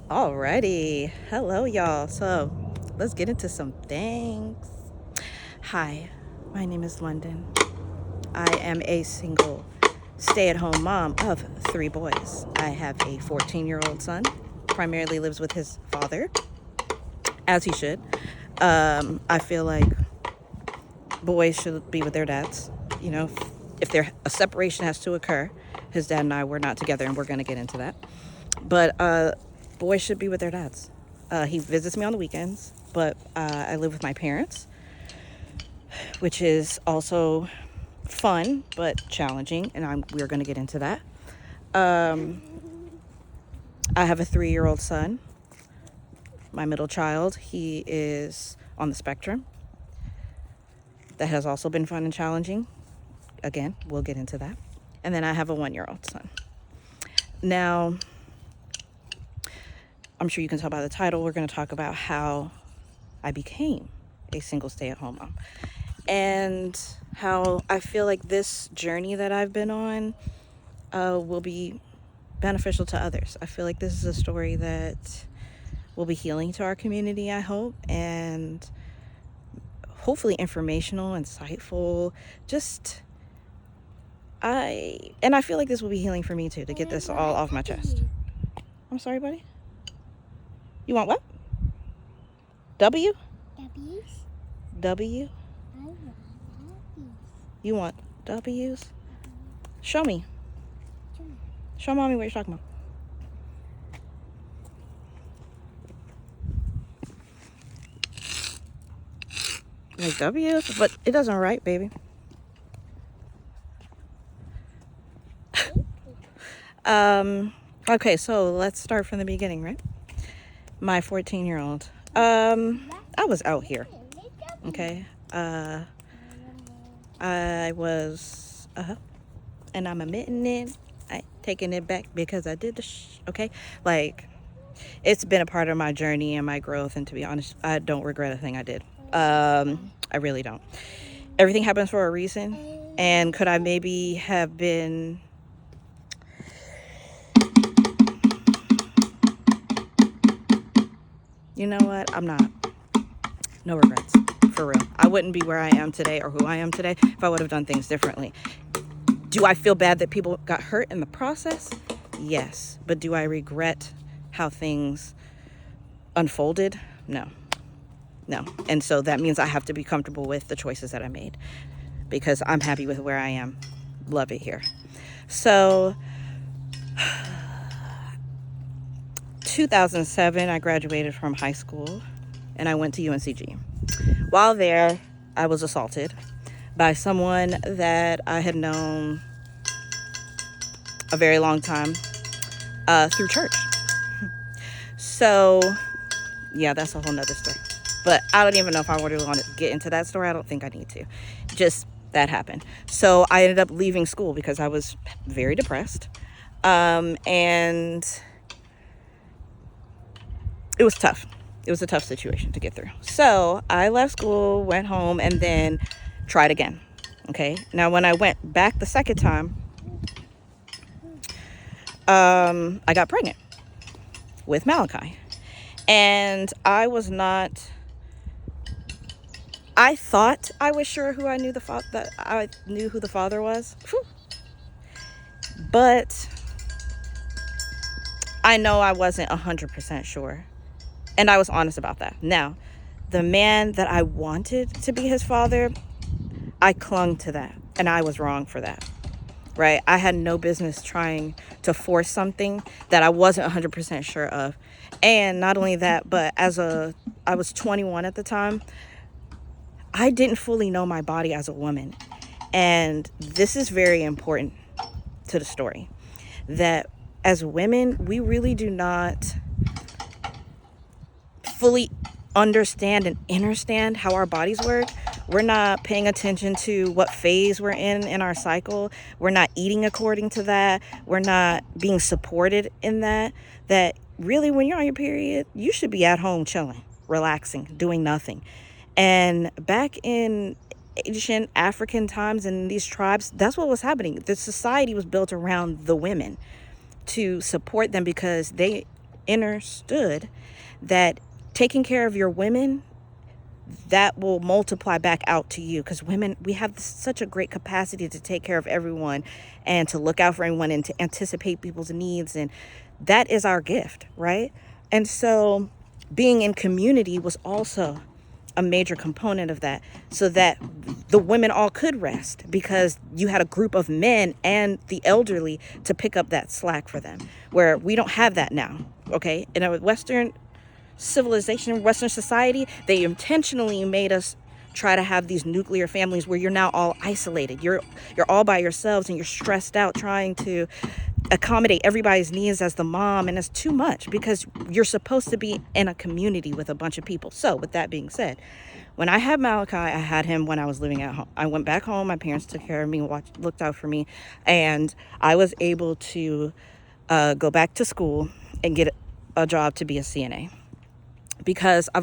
Alrighty. Hello, y'all. So let's get into some things. Hi, my name is London. I am a single stay at home mom of three boys. I have a 14-year-old son, primarily lives with his father, as he should. I feel like boys should be with their dads. You know, if there a separation has to occur, his dad and I were not together, and we're going to get into that. But boys should be with their dads. He visits me on the weekends, but I live with my parents, which is also fun but challenging, and we're going to get into that. Um, I have a 3-year-old son, my middle child. He is on the spectrum. That has also been fun and challenging. Again, we'll get into that. And then I have a 1-year-old son. Now, I'm sure you can tell by the title, we're going to talk about how I became a single stay-at-home mom and how I feel like this journey that I've been on will be beneficial to others. I feel like this is a story that will be healing to our community, I hope, and hopefully informational, insightful. I feel like this will be healing for me too, to get this all off my chest. I'm sorry, buddy. You want what? W? W's? W? I want W's. You want W's? Show me. Show mommy what you're talking about. Like W's? But it doesn't write, baby. Okay, so let's start from the beginning, right? My 14-year-old. I was out here, okay? I was, and I'm admitting it. I taking it back because I did okay? Like, it's been a part of my journey and my growth, and to be honest, I don't regret a thing I did. I really don't. Everything happens for a reason, and could I maybe have been you know what? I'm not. No regrets. For real. I wouldn't be where I am today or who I am today if I would have done things differently. Do I feel bad that people got hurt in the process? Yes. But do I regret how things unfolded? No. No. And so that means I have to be comfortable with the choices that I made because I'm happy with where I am. Love it here. So 2007, I graduated from high school and I went to UNCG. While there, I was assaulted by someone that I had known a very long time through church. So, yeah, that's a whole nother story. But I don't even know if I really want to get into that story. I don't think I need to. Just that happened. So I ended up leaving school because I was very depressed. And it was tough. It was a tough situation to get through. So I left school, went home, and then tried again. Okay. Now, when I went back the second time, I got pregnant with Malachi. And I was not. I thought I was sure who I knew that I knew who the father was. Whew. But I know I wasn't 100% sure. And I was honest about that. Now, the man that I wanted to be his father, I clung to that. And I was wrong for that. Right? I had no business trying to force something that I wasn't 100% sure of. And not only that, but I was 21 at the time, I didn't fully know my body as a woman. And this is very important to the story. That as women, we really do not fully understand and understand how our bodies work. We're not paying attention to what phase we're in our cycle. We're not eating according to that. We're not being supported in that. That really, when you're on your period, you should be at home chilling, relaxing, doing nothing. And back in Asian, African times in these tribes, that's what was happening. The society was built around the women to support them because understood that taking care of your women, that will multiply back out to you, because women, we have such a great capacity to take care of everyone and to look out for everyone and to anticipate people's needs, and that is our gift, right? And so being in community was also a major component of that, so that the women all could rest, because you had a group of men and the elderly to pick up that slack for them, where we don't have that now. Okay, in a Western civilization, Western society, they intentionally made us try to have these nuclear families where you're now all isolated. You're all by yourselves and you're stressed out trying to accommodate everybody's needs as the mom, and it's too much because you're supposed to be in a community with a bunch of people. So with that being said, when I had Malachi, I had him when I was living at home. I went back home, my parents took care of me, looked out for me, and I was able to go back to school and get a job to be a CNA. Because I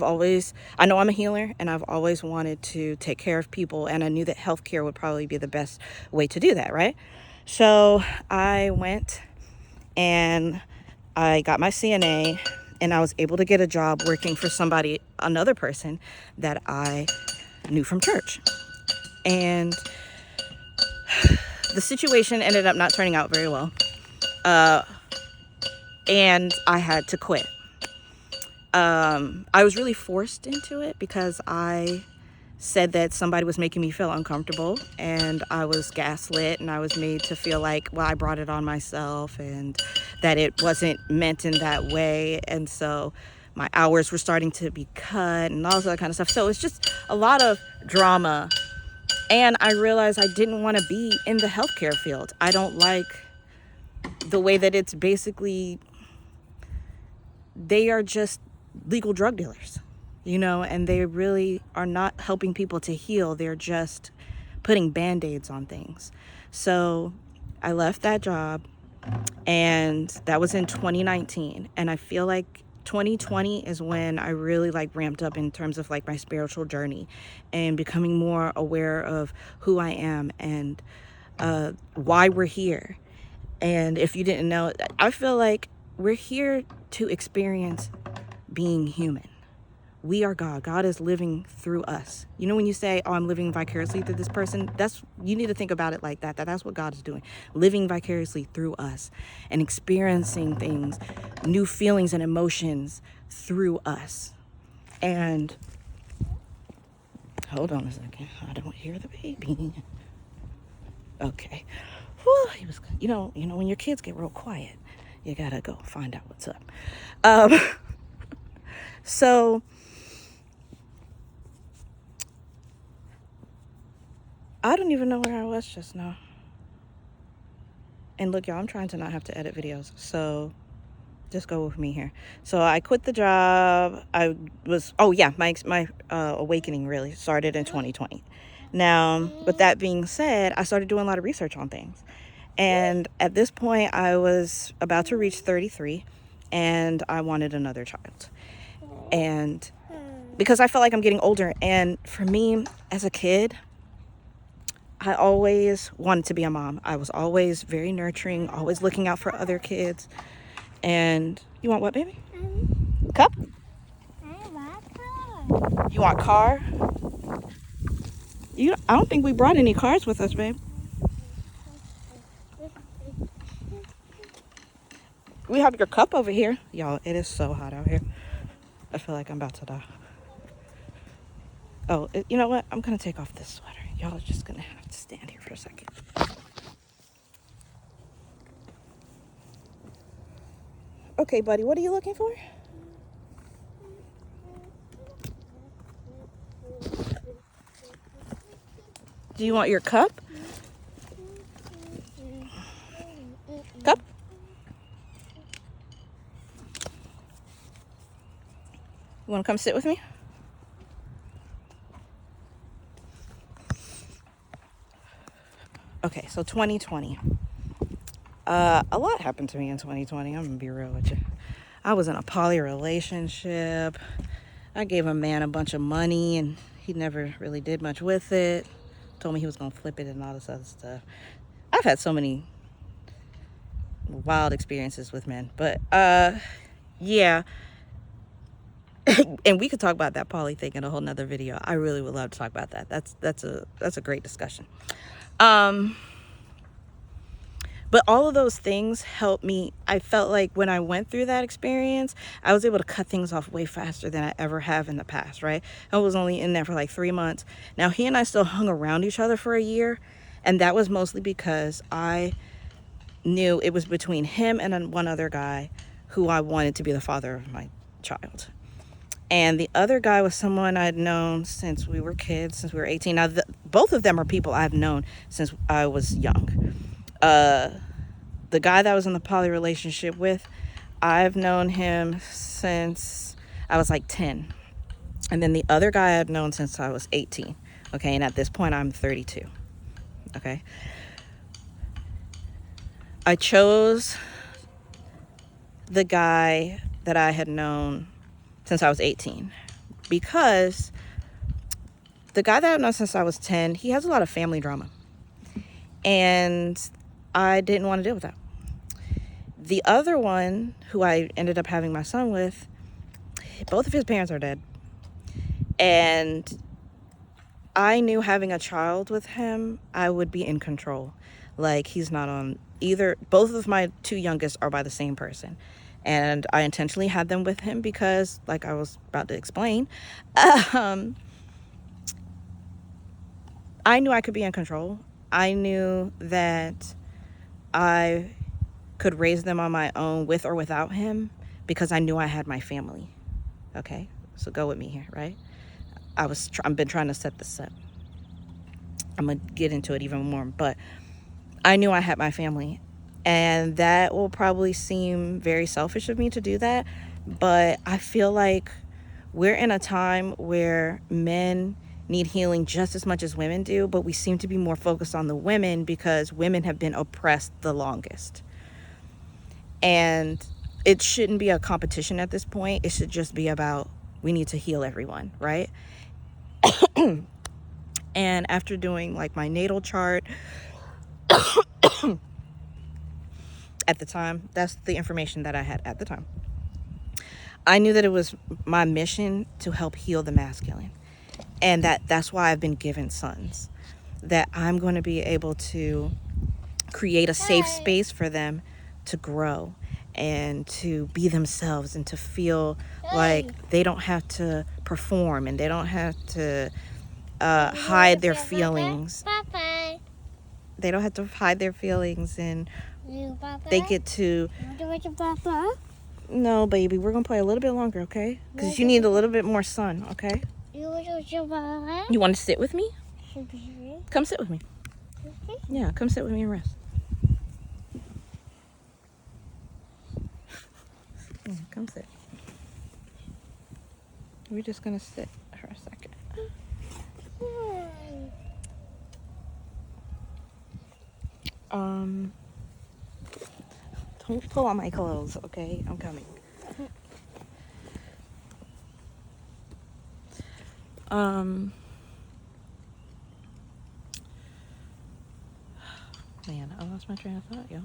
know I'm a healer, and I've always wanted to take care of people, and I knew that healthcare would probably be the best way to do that, right? So I went and I got my CNA, and I was able to get a job working for another person that I knew from church. And the situation ended up not turning out very well. And I had to quit. I was really forced into it because I said that somebody was making me feel uncomfortable, and I was gaslit, and I was made to feel like, well, I brought it on myself and that it wasn't meant in that way. And so my hours were starting to be cut and all that kind of stuff. So it's just a lot of drama. And I realized I didn't want to be in the healthcare field. I don't like the way that it's basically, they are just legal drug dealers, and they really are not helping people to heal. They're just putting band-aids on things. So I left that job, and that was in 2019. And I feel like 2020 is when I really ramped up in terms of my spiritual journey and becoming more aware of who I am and why we're here. And if you didn't know, I feel like we're here to experience being human. We are God. God is living through us. When you say, oh, I'm living vicariously through this person, you need to think about it like that. That's what God is doing. Living vicariously through us and experiencing things, new feelings and emotions through us. And hold on a second. I don't hear the baby. Okay. Whew, he was, when your kids get real quiet, you gotta go find out what's up. So I don't even know where I was just now. And look, y'all, I'm trying to not have to edit videos, so just go with me here. So I quit the job. My awakening really started in 2020. Now, with that being said, I started doing a lot of research on things. And at this point, I was about to reach 33, and I wanted another child. And because I felt like I'm getting older, and for me as a kid, I always wanted to be a mom. I was always very nurturing, always looking out for other kids. And you want what, baby? Cup? I want car. You want car? I don't think we brought any cars with us, babe. We have your cup over here. Y'all, it is so hot out here. I feel like I'm about to die. Oh, you know what? I'm going to take off this sweater. Y'all are just going to have to stand here for a second. Okay, buddy, what are you looking for? Do you want your cup? Cup? You want to come sit with me? Okay, so 2020. A lot happened to me in 2020. I'm going to be real with you. I was in a poly relationship. I gave a man a bunch of money, and he never really did much with it. Told me he was going to flip it and all this other stuff. I've had so many wild experiences with men. But yeah. And we could talk about that poly thing in a whole nother video. I really would love to talk about that. That's a great discussion. But all of those things helped me. I felt like when I went through that experience, I was able to cut things off way faster than I ever have in the past, right? I was only in there for like 3 months. Now, he and I still hung around each other for a year, and that was mostly because I knew it was between him and one other guy who I wanted to be the father of my child. And the other guy was someone I'd known since we were kids, since we were 18. Now, both of them are people I've known since I was young. The guy that I was in the poly relationship with, I've known him since I was like 10. And then the other guy I've known since I was 18. Okay, and at this point I'm 32. Okay. I chose the guy that I had known since I was 18 because the guy that I've known since I was 10, he has a lot of family drama. And I didn't want to deal with that. The other one, who I ended up having my son with, both of his parents are dead. And I knew having a child with him, I would be in control. Like, he's not on either. Both of my two youngest are by the same person. And I intentionally had them with him because, like I was about to explain, I knew I could be in control. I knew that I could raise them on my own with or without him because I knew I had my family. Okay, so go with me here, right? I've been trying to set this up. I'm gonna get into it even more, but I knew I had my family, and that will probably seem very selfish of me to do that, but I feel like we're in a time where men need healing just as much as women do, but we seem to be more focused on the women because women have been oppressed the longest. And it shouldn't be a competition at this point. It should just be about, we need to heal everyone, right? And after doing like my natal chart at the time, that's the information that I had at the time, I knew that it was my mission to help heal the masculine. And that's why I've been given sons, that I'm going to be able to create a safe space for them to grow and to be themselves and to feel like they don't have to perform and they don't have to hide their feelings. They don't have to hide their feelings, and they get to... No, baby, we're going to play a little bit longer, okay? Because you need a little bit more sun, okay? You want to sit with me? Come sit with me. Yeah, come sit with me and rest. Yeah, come sit. We're just going to sit for a second. Don't pull on my clothes, okay? I'm coming. Man, I lost my train of thought, y'all.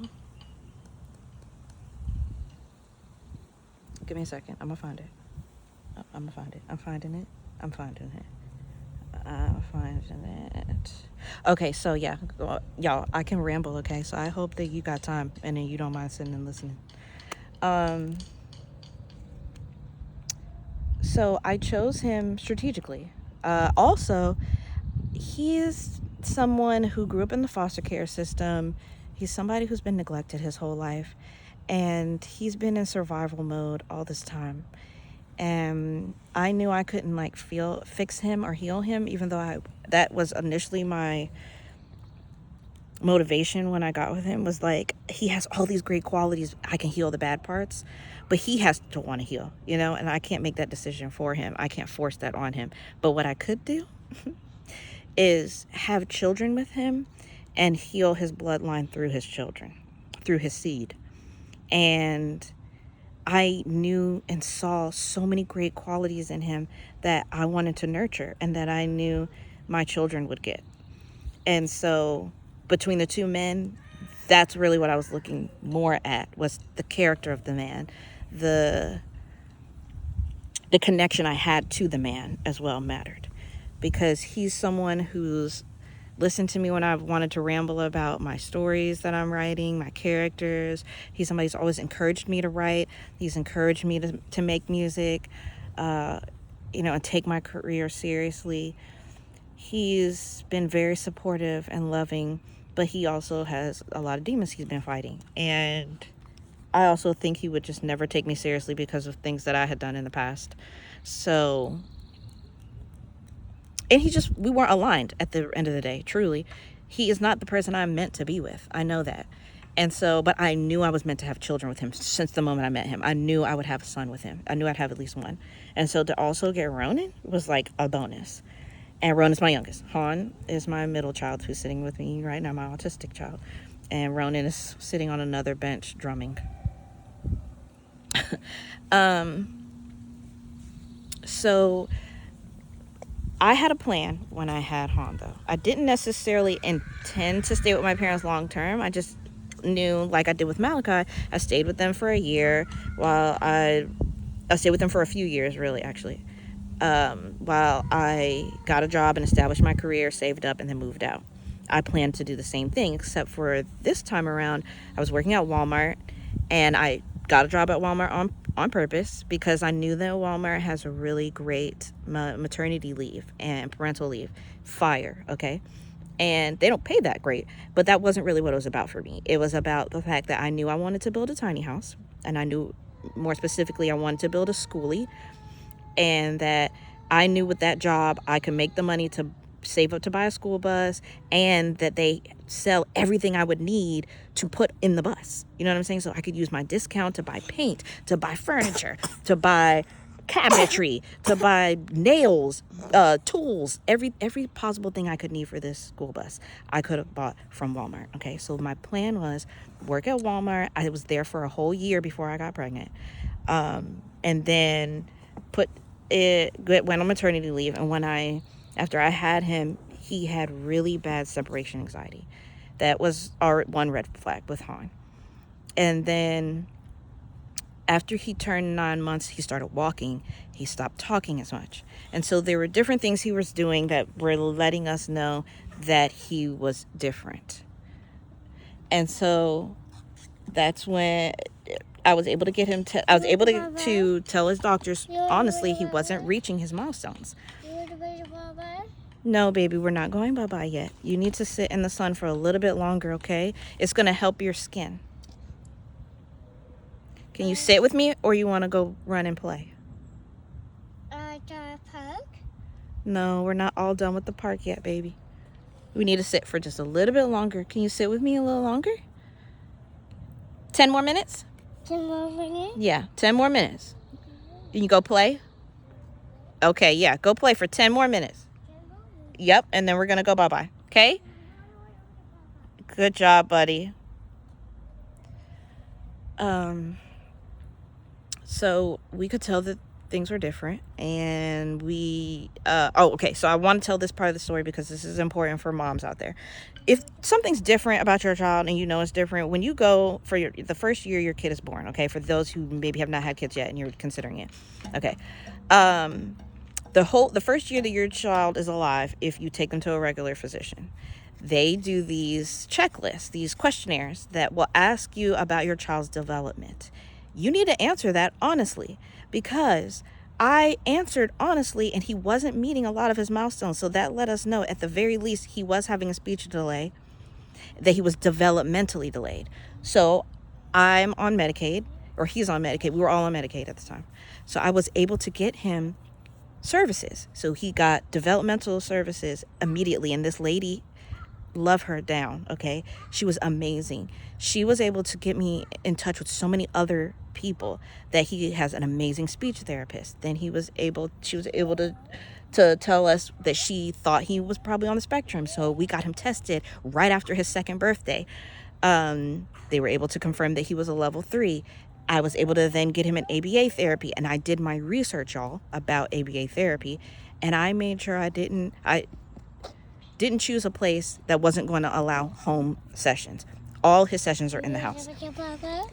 Give me a second. I'm gonna find it. I'm gonna find it. I'm finding it. I'm finding it. I'm finding it. Okay, so yeah, y'all, I can ramble, okay? So I hope that you got time and then you don't mind sitting and listening. So I chose him strategically. Also, he is someone who grew up in the foster care system. He's somebody who's been neglected his whole life, and he's been in survival mode all this time. And I knew I couldn't fix him or heal him, even though that was initially my motivation when I got with him, was like, he has all these great qualities. I can heal the bad parts, but he has to want to heal, and I can't make that decision for him. I can't force that on him. But what I could do is have children with him and heal his bloodline through his children, through his seed. And I knew and saw so many great qualities in him that I wanted to nurture and that I knew my children would get. And so between the two men, that's really what I was looking more at, was the character of the man, the connection I had to the man as well mattered, because he's someone who's listened to me when I've wanted to ramble about my stories that I'm writing, my characters. He's somebody who's always encouraged me to write. He's encouraged me to make music, and take my career seriously. He's been very supportive and loving, but he also has a lot of demons he's been fighting. And I also think he would just never take me seriously because of things that I had done in the past. So, and we weren't aligned at the end of the day, truly. He is not the person I'm meant to be with. I know that. And so, but I knew I was meant to have children with him since the moment I met him. I knew I would have a son with him. I knew I'd have at least one. And so to also get Ronan was like a bonus. And Ronan's my youngest. Han is my middle child who's sitting with me right now, my autistic child. And Ronan is sitting on another bench drumming. So I had a plan when I had Han, though. I didn't necessarily intend to stay with my parents long term. I just knew, like I did with Malachi, I stayed with them for a year while I stayed with them for a few years, really, actually. While I got a job and established my career, saved up, and then moved out. I planned to do the same thing, except for this time around, I was working at Walmart, and I got a job at Walmart on purpose because I knew that Walmart has a really great maternity leave and parental leave. Fire, okay? And they don't pay that great, but that wasn't really what it was about for me. It was about the fact that I knew I wanted to build a tiny house, and I knew more specifically I wanted to build a schoolie, and that I knew with that job I could make the money to save up to buy a school bus, and that they sell everything I would need to put in the bus. You know what I'm saying? So I could use my discount to buy paint, to buy furniture, to buy cabinetry, to buy nails, tools, every possible thing I could need for this school bus I could have bought from Walmart. Okay, so my plan was work at Walmart. I was there for a whole year before I got pregnant, and then went on maternity leave. And after I had him, he had really bad separation anxiety. That was our one red flag with Han. And then after he turned 9 months, he started walking. He stopped talking as much. And so there were different things he was doing that were letting us know that he was different. And so that's when I was able to get him I was able to tell his doctors, honestly, he wasn't reaching his milestones. No, baby, we're not going bye-bye yet. You need to sit in the sun for a little bit longer, okay? It's going to help your skin. Can you sit with me, or you want to go run and play? The park? No, we're not all done with the park yet, baby. We need to sit for just a little bit longer. Can you sit with me a little longer? 10 more minutes? 10 more minutes? Yeah, 10 more minutes. You can go play? Okay, yeah, go play for 10 more minutes. Yep, and then we're going to go bye-bye, okay? Good job, buddy. So we could tell that things were different, and okay, so I want to tell this part of the story because this is important for moms out there. If something's different about your child and you know it's different, when you go for the first year your kid is born, okay, for those who maybe have not had kids yet and you're considering it, okay, the first year that your child is alive, if you take them to a regular physician, they do these checklists, these questionnaires that will ask you about your child's development. You need to answer that honestly, because I answered honestly and he wasn't meeting a lot of his milestones. So that let us know at the very least he was having a speech delay, that he was developmentally delayed. So I'm on Medicaid, or he's on Medicaid. We were all on Medicaid at the time. So I was able to get him services. So he got developmental services immediately. And this lady, love her down, okay? She was amazing. She was able to get me in touch with so many other people, that he has an amazing speech therapist. Then she was able to tell us that she thought he was probably on the spectrum. So we got him tested right after his second birthday. They were able to confirm that he was a level 3. I was able to then get him an ABA therapy, and I did my research, y'all, about ABA therapy, and I made sure I didn't choose a place that wasn't going to allow home sessions. all his sessions are in the house.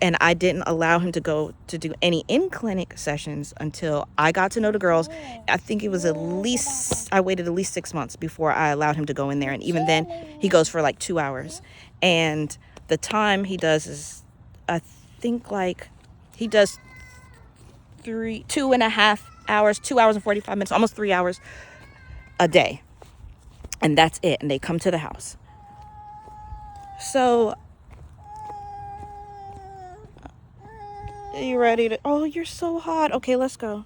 And I didn't allow him to go to do any in-clinic sessions until I got to know the girls. I think it was I waited at least 6 months before I allowed him to go in there. And even then, he goes for like 2 hours. And the time he does is, I think like he does 2.5 hours, 2 hours and 45 minutes, almost 3 hours a day. And that's it. And they come to the house. So, are you ready to, oh, you're so hot. Okay, let's go.